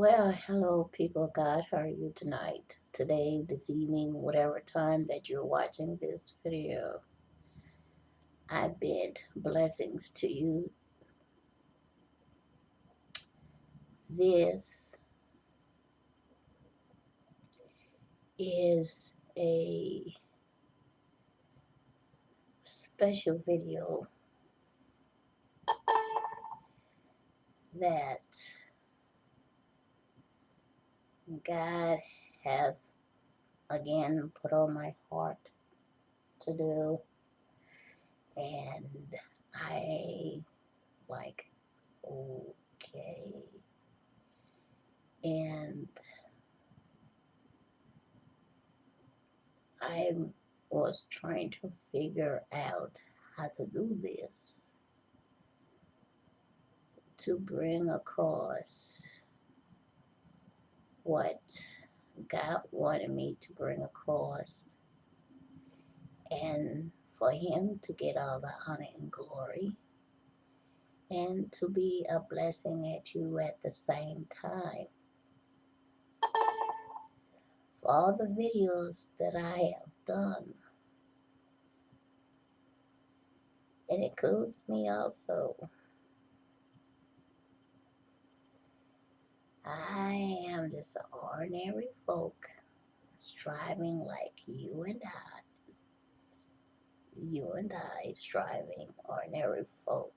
Well, hello, people of God. How are you tonight? Today, this evening, whatever time that you're watching this video, I bid blessings to you. This is a special video that God has again put on my heart to do, and I like, okay. And I was trying to figure out how to do this to bring across what God wanted me to bring across and for Him to get all the honor and glory and to be a blessing at you at the same time. For all the videos that I have done, it includes me also. I am just an ordinary folk striving like you and I striving, ordinary folk,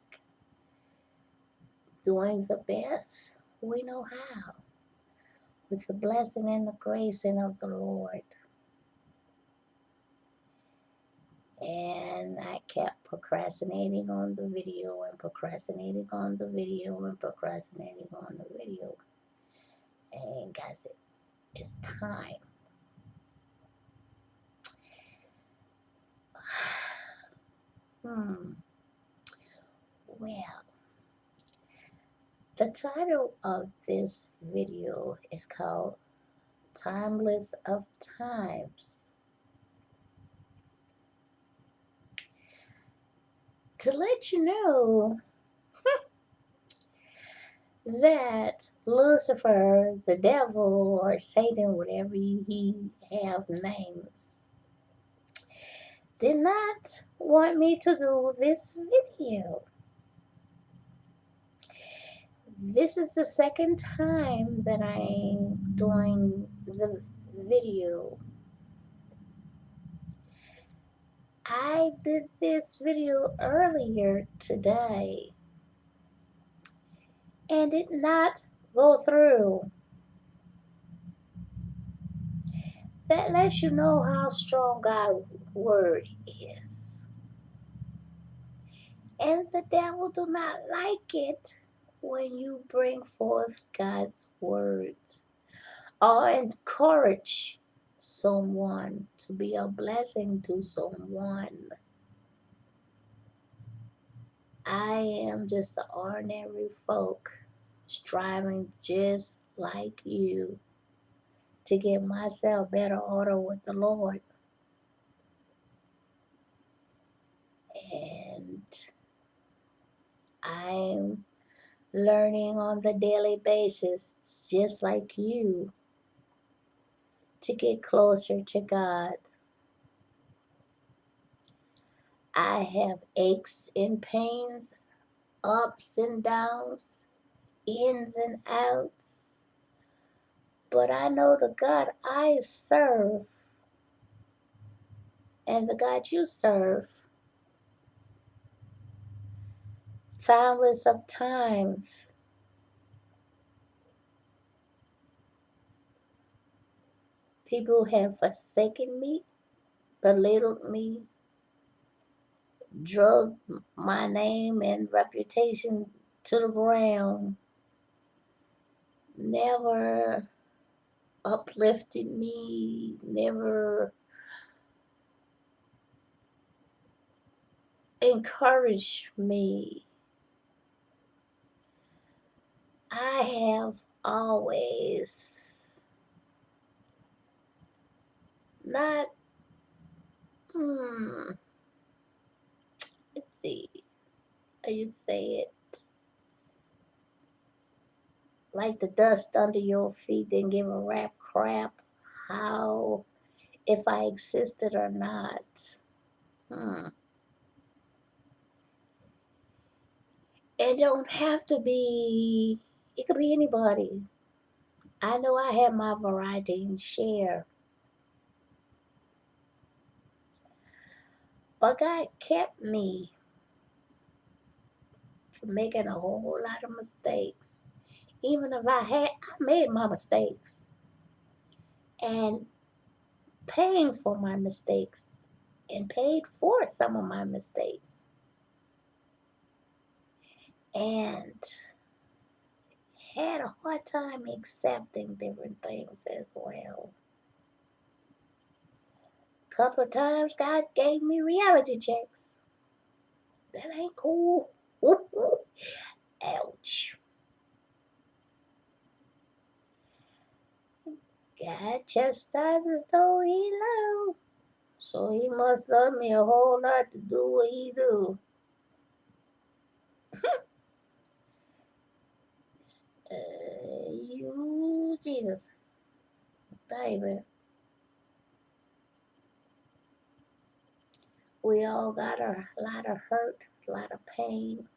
doing the best we know how, with the blessing and the grace of the Lord. And I kept procrastinating on the video and procrastinating on the video and procrastinating on the video. And guys, it's time. Well, the title of this video is called Timeless of Times. To let you know that Lucifer, the devil, or Satan, whatever he have names, did not want me to do this video. This is the second time that I'm doing the video. I did this video earlier today and did not go through. That lets you know how strong God's word is. And the devil do not like it when you bring forth God's words or encourage someone to be a blessing to someone. I am just an ordinary folk striving just like you to get myself better order with the Lord. And I'm learning on the daily basis, just like you, to get closer to God. I have aches and pains, ups and downs, ins and outs, but I know the God I serve and the God you serve, timeless of times. People have forsaken me, belittled me, drug my name and reputation to the ground, never uplifted me, never encouraged me. I have always not, let's see how you say it. like the dust under your feet, didn't give a rap crap how if I existed or not. Hmm. It don't have to be. It could be anybody. I know I have my variety and share, but God kept me from making a whole lot of mistakes. Even if I made my mistakes and paying for my mistakes and paid for some of my mistakes and had a hard time accepting different things as well. A couple of times God gave me reality checks. That ain't cool. Ouch. God chastises though he love. So he must love me a whole lot to do what he do. You, Jesus, baby. We all got a lot of hurt, a lot of pain.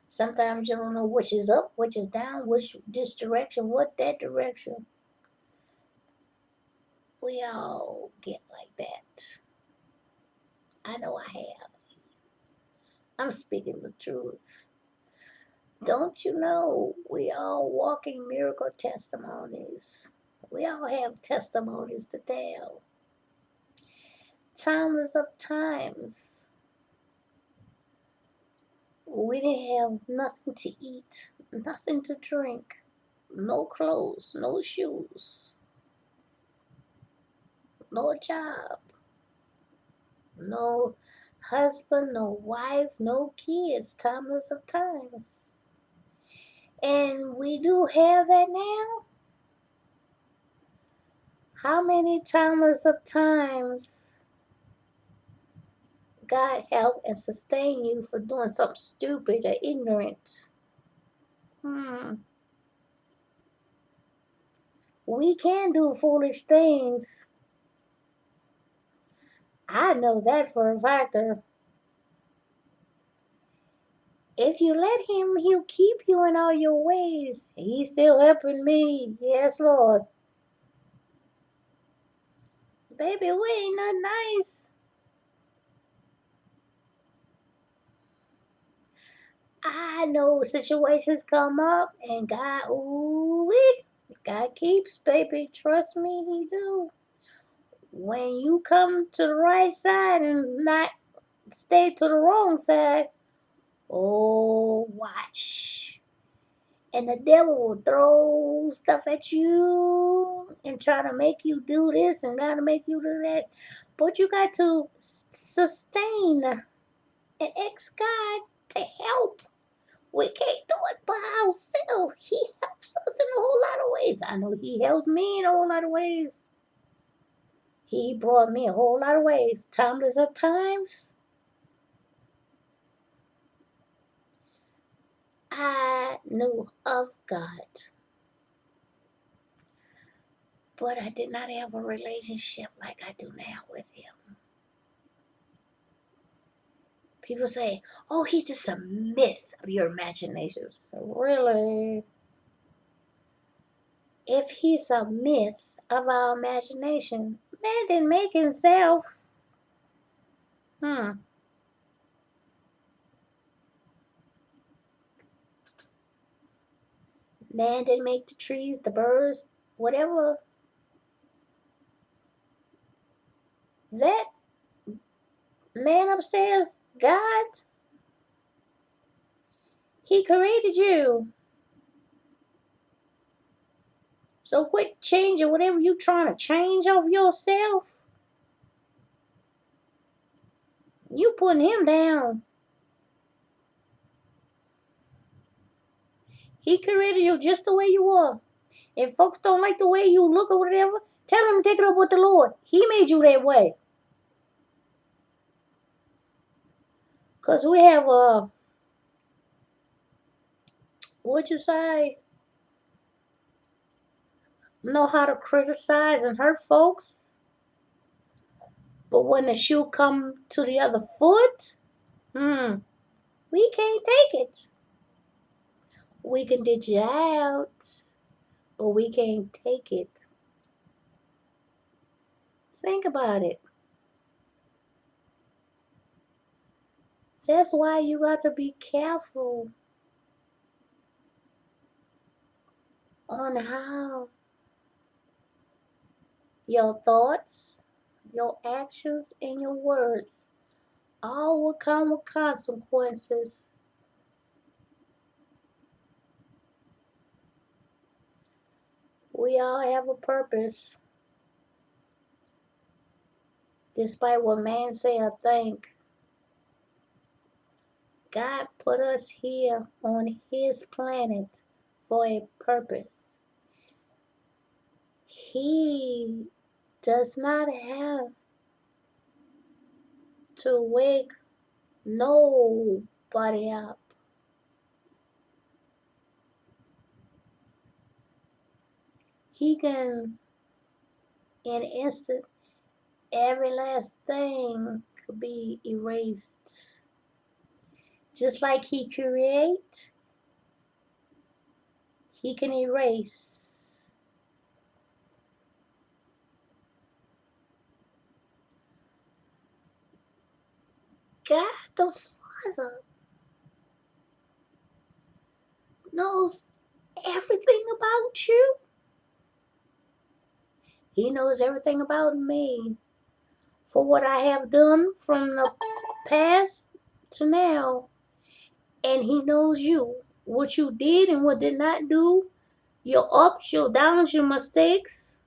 Sometimes you don't know which is up, which is down, which this direction, what that direction. We all get like that. I know I have. I'm speaking the truth. Don't you know we all walking miracle testimonies? We all have testimonies to tell. Timeless of times. We didn't have nothing to eat, nothing to drink, no clothes, no shoes, no job, no husband, no wife, no kids, timeless of times. And we do have that now. How many timeless of times God help and sustain you for doing something stupid or ignorant? Hmm. We can do foolish things. I know that for a factor. If you let him, he'll keep you in all your ways. He's still helping me. Yes, Lord. Baby, we ain't nothing nice. I know situations come up and God, ooh, God keeps, baby. Trust me, he do. When you come to the right side and not stay to the wrong side, oh, watch. And the devil will throw stuff at you and try to make you do this and try to make you do that. But you got to sustain and ask God to help. We can't do it by ourselves. He helps us in a whole lot of ways. I know he helped me in a whole lot of ways. He brought me a whole lot of ways. Timeless of times, I knew of God, but I did not have a relationship like I do now with him. People say, oh, he's just a myth of your imagination. Really? If he's a myth of our imagination, man didn't make himself. Hmm. Man didn't make the trees, the birds, whatever. That man upstairs, God, he created you. So quit changing whatever you trying to change of yourself. You putting him down. He created you just the way you are. If folks don't like the way you look or whatever, tell them to take it up with the Lord. He made you that way. Because we have What you say? Know how to criticize and hurt folks, but when the shoe come to the other foot, we can't take it. We can ditch you out, but we can't take it. Think about it. That's why you got to be careful on how your thoughts, your actions, and your words all will come with consequences. We all have a purpose, despite what man say or think. God put us here on his planet for a purpose. He does not have to wake nobody up. He can, in an instant, every last thing could be erased. Just like he create, he can erase. God the Father knows everything about you. He knows everything about me. For what I have done from the past to now. And he knows you. What you did and what did not do. Your ups, your downs, your mistakes.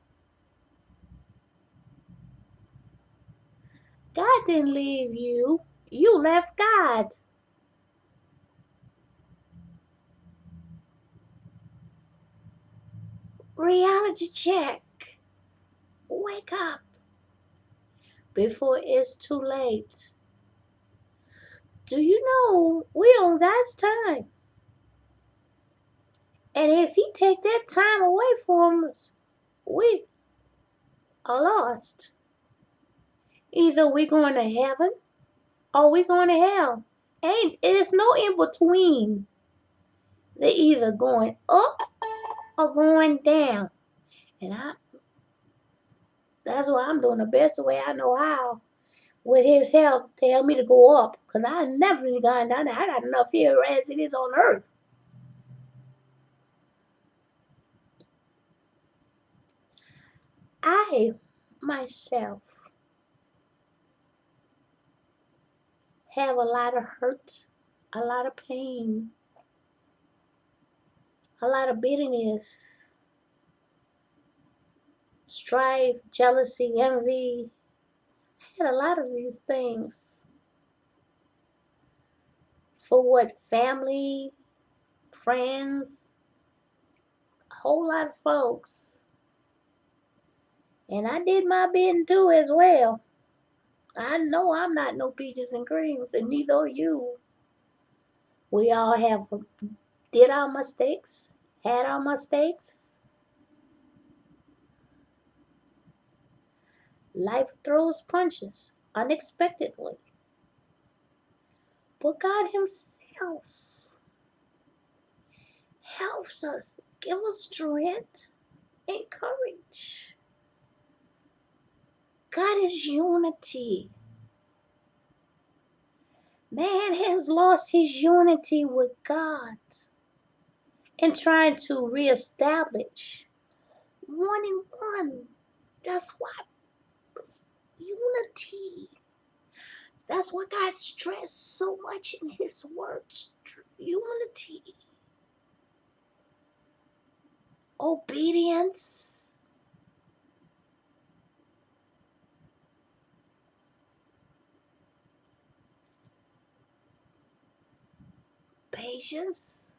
God didn't leave you. You left God. Reality check. Wake up before it's too late. Do you know we on God's time? And if he take that time away from us, we are lost. Either we going to heaven or we going to hell. Ain't there's no in between. They're either going up or going down. And that's why I'm doing the best way I know how. With his help, tell me to go up. Because I never gone down there. I got enough here as it is on earth. I, myself, have a lot of hurt, a lot of pain, a lot of bitterness, strife, jealousy, envy. I had a lot of these things. For what? Family, friends, a whole lot of folks. And I did my bidding too as well. I know I'm not no peaches and creams, and neither are you. We all have did our mistakes, had our mistakes. Life throws punches unexpectedly. But God Himself helps us, give us strength and courage. God is unity. Man has lost his unity with God and trying to reestablish one in one. That's why unity. That's what God stressed so much in His words. Unity, obedience, patience.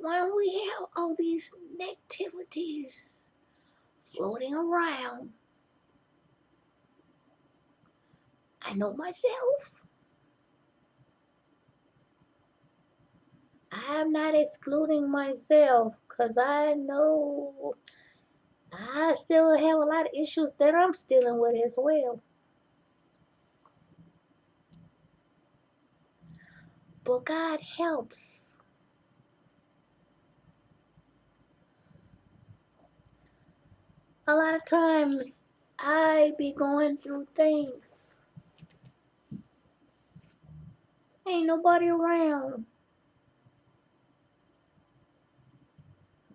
When we have all these negativities floating around, I know myself. I'm not excluding myself because I know I still have a lot of issues that I'm dealing with as well. But God helps. A lot of times I be going through things. Ain't nobody around.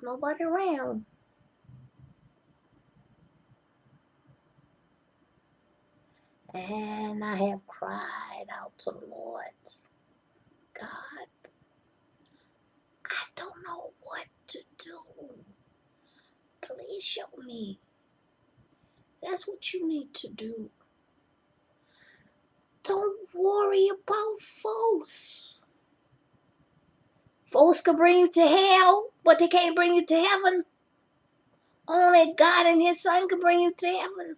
Nobody around. And I have cried out to the Lord. God, I don't know what to do. Please show me. That's what you need to do. Don't worry about folks. Folks can bring you to hell, but they can't bring you to heaven. Only God and His Son can bring you to heaven.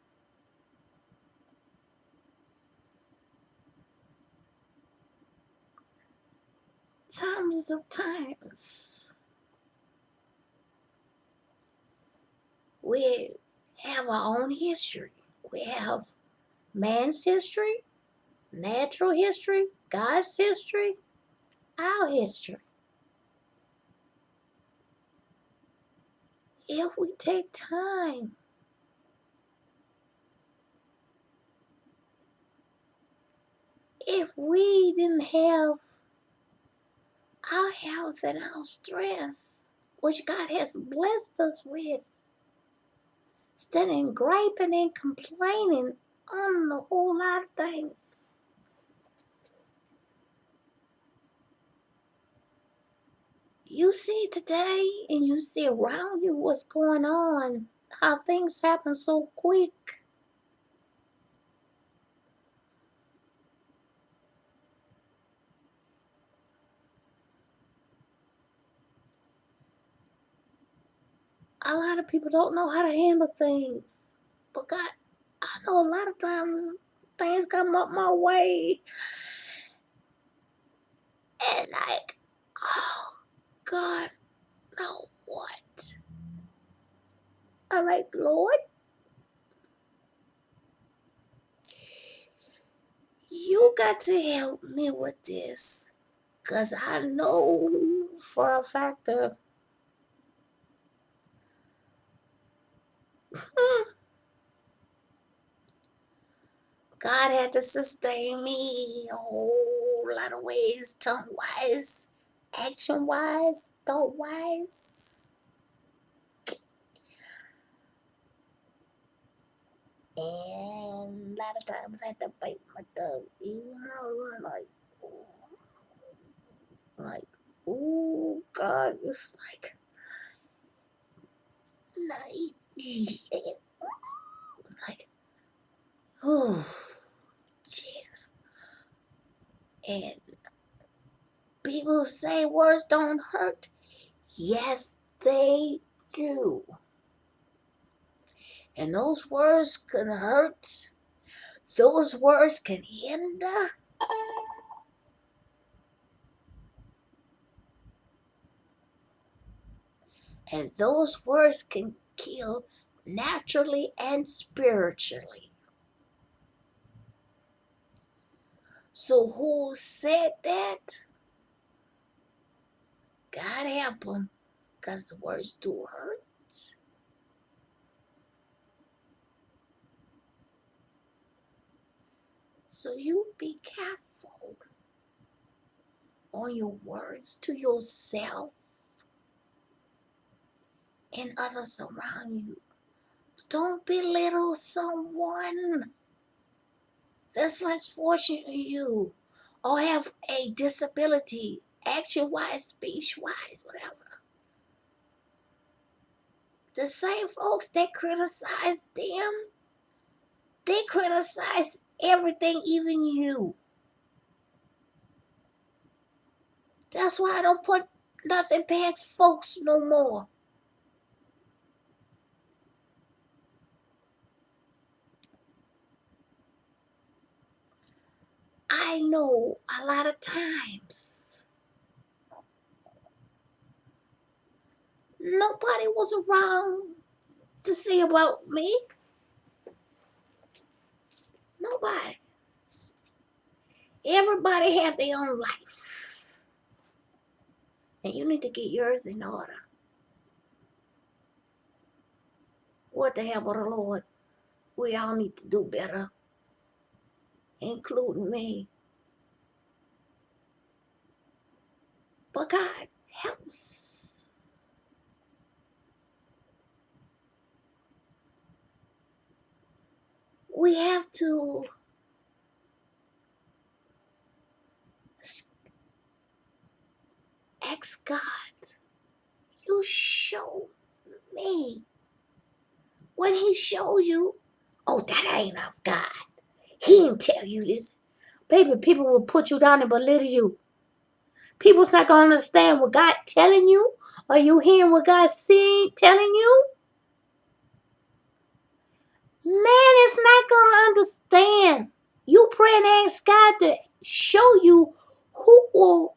Times we have our own history. We have man's history, natural history, God's history, our history. If we take time, if we didn't have our health and our strength, which God has blessed us with, instead of griping and complaining on a whole lot of things. You see today and you see around you what's going on, how things happen so quick. A lot of people don't know how to handle things. But God, I know a lot of times things come up my way and like, oh God, now what? I'm like, Lord, you got to help me with this. Because I know for a fact that God had to sustain me a whole lot of ways, tongue wise, action wise, thought wise. And a lot of times I had to bite my tongue, even though I was like, oh God, it's nice. Like, oh, Jesus. And people say words don't hurt. Yes, they do. And those words can hurt. Those words can hinder. And those words can kill naturally and spiritually. So who said that? God help them, because the words do hurt. So you be careful on your words to yourself and others around you. Don't belittle someone that's less fortunate than you or have a disability, action-wise, speech-wise, whatever. The same folks that criticize them, they criticize everything, even you. That's why I don't put nothing past folks no more. I know a lot of times nobody was around to see about me. Nobody. Everybody have their own life. And you need to get yours in order. What the help of the Lord? We all need to do better, including me. But God helps. We have to ask God, you show me. When he show you, oh, that ain't of God. He didn't tell you this. Baby, people will put you down and belittle you. People's not going to understand what God telling you. Are you hearing what God's saying, telling you? Man is not going to understand. You pray and ask God to show you who will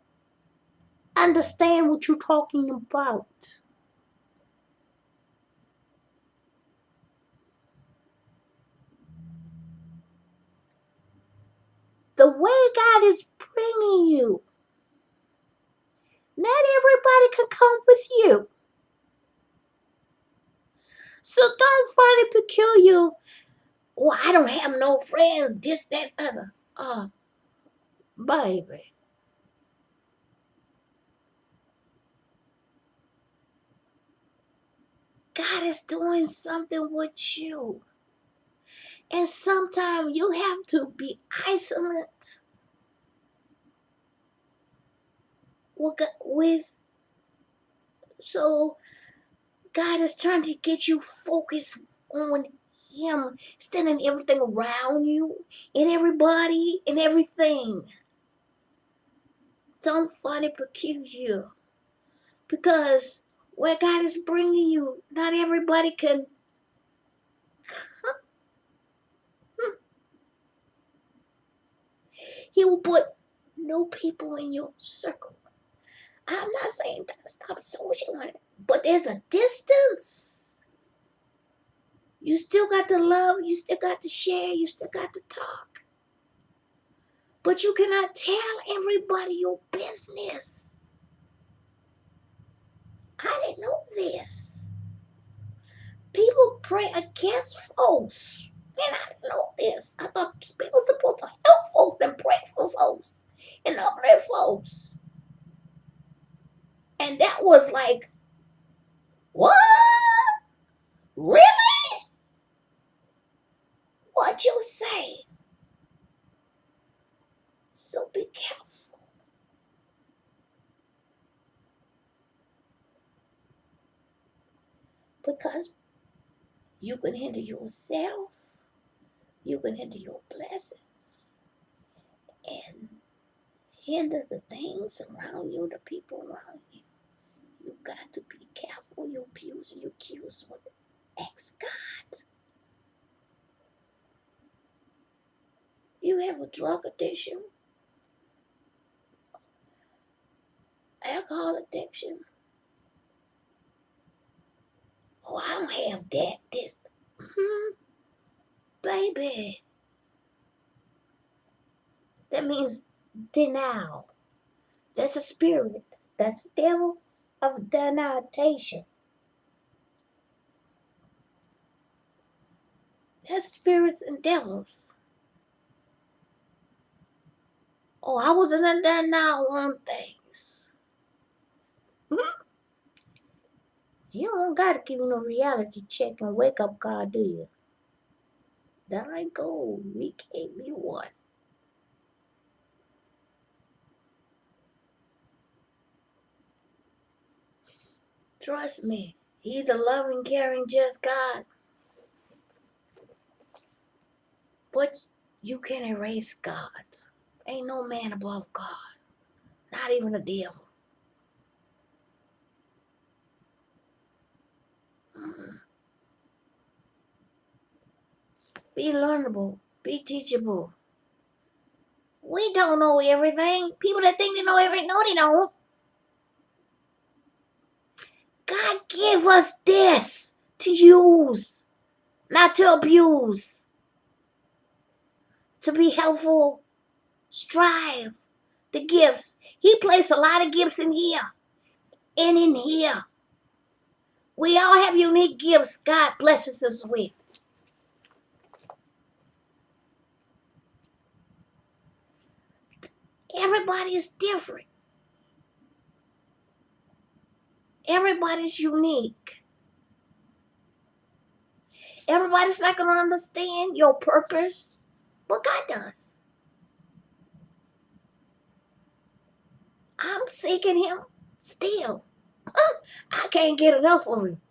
understand what you're talking about. The way God is bringing you, not everybody can come with you. So don't find it peculiar. Oh, I don't have no friends, this, that, other. Baby. God is doing something with you. And sometimes you have to be isolate with. So God is trying to get you focused on Him, instead of everything around you and everybody and everything. Don't find it peculiar. Because where God is bringing you, not everybody can. He will put no people in your circle. I'm not saying that stop socializing, but there's a distance. You still got to love, you still got to share, you still got to talk. But you cannot tell everybody your business. I didn't know this. People pray against folks. And I didn't know this. I thought people were supposed to help folks and pray for folks and uplift folks. And that was like, what? Really? What you say? So be careful. Because you can hinder yourself, you can hinder your blessings, and hinder the things around you, the people around you. You got to be careful. You abuse and you accuse with it. Ask God. You have a drug addiction, alcohol addiction. Oh, I don't have that. This. Baby. That means denial. That's a spirit. That's the devil of deniation. That's spirits and devils. Oh, I was in a denial on things. You don't gotta give me no reality check and wake up God, do you? There I go. We gave me one. Trust me. He's a loving, caring, just God. But you can't erase God. Ain't no man above God. Not even the devil. Be learnable. Be teachable. We don't know everything. People that think they know everything, no, they don't. God gave us this to use, not to abuse, to be helpful, strive. The gifts. He placed a lot of gifts in here and in here. We all have unique gifts God blesses us with. Everybody is different. Everybody's unique. Everybody's not going to understand your purpose, but God does. I'm seeking Him still. I can't get enough of Him.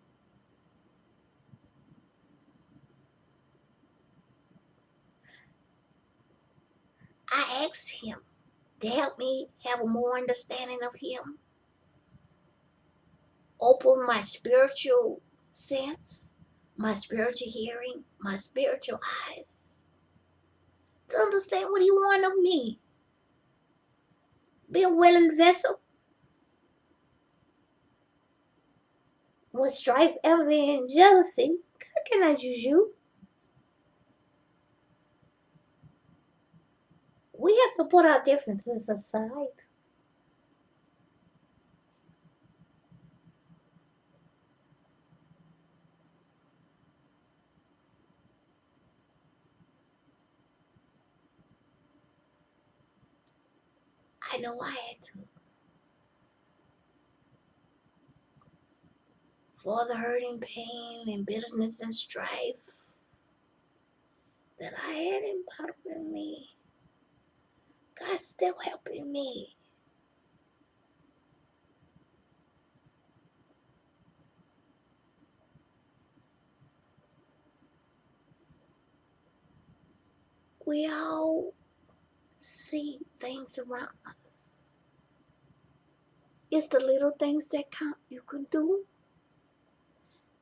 I ask Him to help me have a more understanding of Him, open my spiritual sense, my spiritual hearing, my spiritual eyes, to understand what He wants of me. Be a willing vessel. With strife, envy, and jealousy, God cannot use you. We have to put our differences aside. I know I had to. For the hurt and pain and bitterness and strife that I had in me, God's still helping me. We all see things around us. It's the little things that count you can do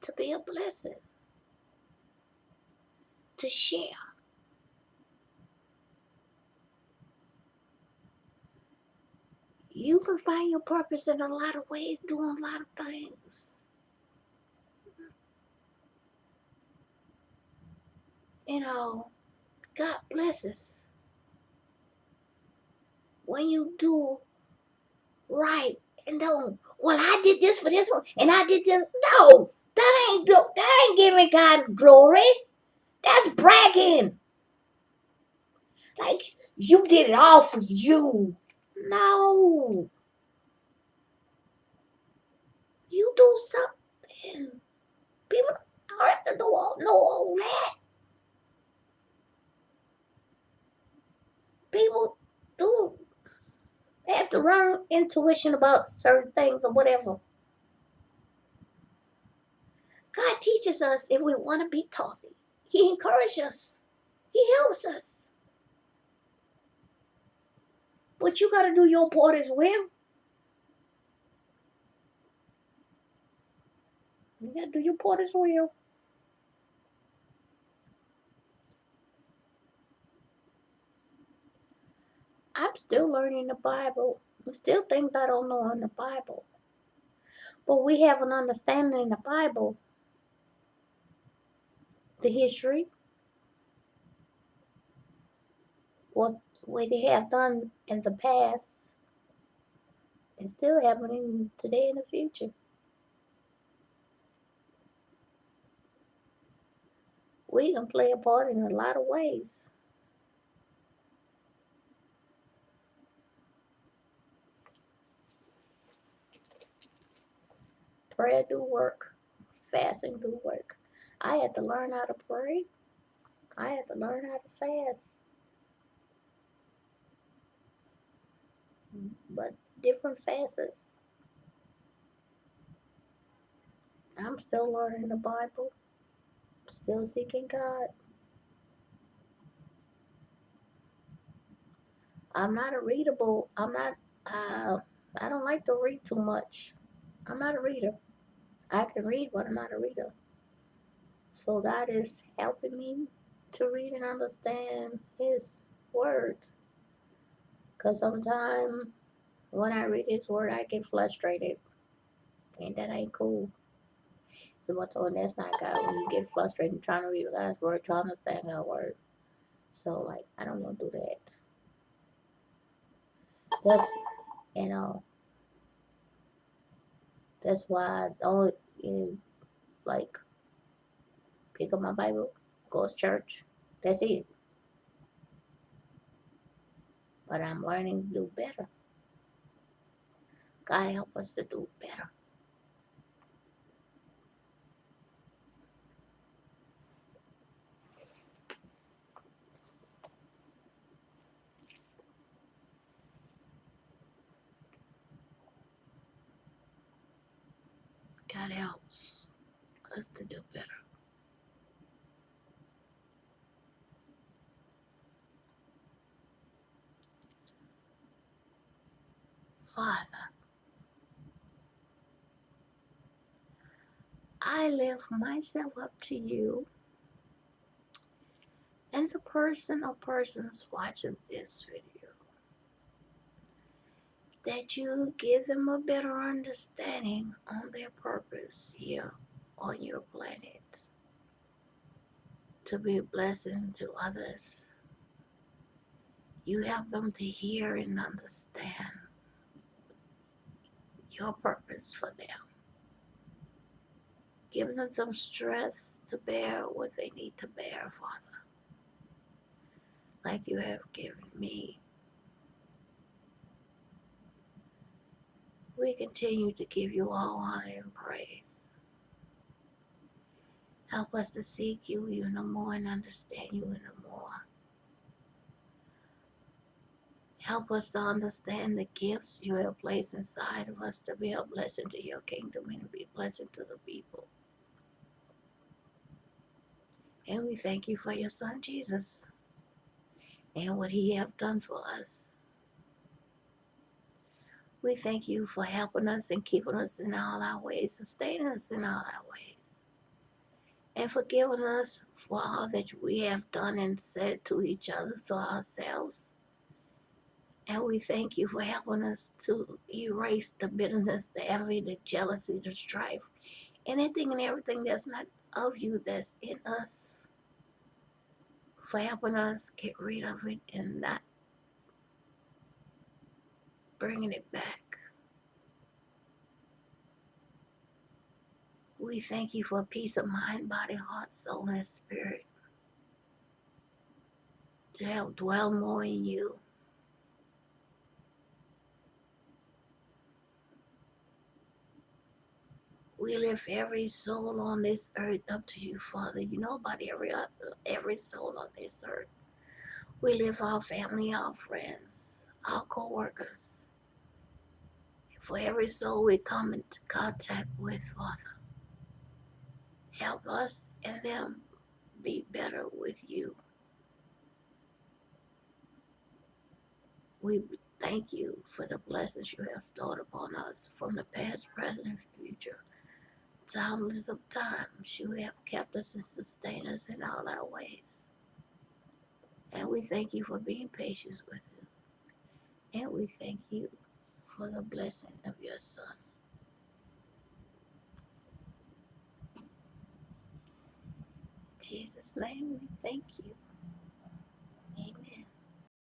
to be a blessing, to share. You can find your purpose in a lot of ways, doing a lot of things. You know, God blesses when you do right and don't. Well, I did this for this one, and I did this. No, that ain't giving God glory. That's bragging. Like you did it all for you. No, you do something. People don't have to know all that. People do have to run intuition about certain things or whatever. God teaches us if we want to be taught. He encourages us. He helps us. But you got to do your part as well. You got to do your part as well. I'm still learning the Bible. There's still things I don't know in the Bible. But we have an understanding in the Bible, the history, what they have done in the past, is still happening today in the future. We can play a part in a lot of ways. Prayer do work. Fasting do work. I had to learn how to pray. I had to learn how to fast. But different facets. I'm still learning the Bible. Still seeking God. I'm not a readable. I don't like to read too much. I'm not a reader. I can read, but I'm not a reader. So God is helping me to read and understand His Word. Because sometimes when I read His Word, I get frustrated, and that ain't cool. So, that's not God. When you get frustrated trying to read God's Word, trying to understand God's Word. So, like, I don't want to do that. That's, you know, that's why I don't, like, pick up my Bible, go to church. That's it. But I'm learning to do better. God help us to do better. God helps us to do better. Father, I lift myself up to you and the person or persons watching this video, that you give them a better understanding on their purpose here on your planet, to be a blessing to others. You help them to hear and understand your purpose for them. Give them some strength to bear what they need to bear, Father, like you have given me. We continue to give you all honor and praise. Help us to seek you even more and understand you even more. Help us to understand the gifts you have placed inside of us to be a blessing to your kingdom and to be a blessing to the people. And we thank you for your son Jesus and what he have done for us. We thank you for helping us and keeping us in all our ways, sustaining us in all our ways, and forgiving us for all that we have done and said to each other, to ourselves. And we thank you for helping us to erase the bitterness, the envy, the jealousy, the strife, anything and everything that's not of you that's in us, for helping us get rid of it and not bringing it back. We thank you for peace of mind, body, heart, soul, and spirit, to help dwell more in you. We lift every soul on this earth up to you, Father. You know about every soul on this earth. We lift our family, our friends, our co-workers. For every soul we come into contact with, Father, help us and them be better with you. We thank you for the blessings you have stored upon us from the past, present, and future. Timeless of times, you have kept us and sustained us in all our ways. And we thank you for being patient with us. And we thank you for the blessing of your Son. In Jesus' name, we thank you.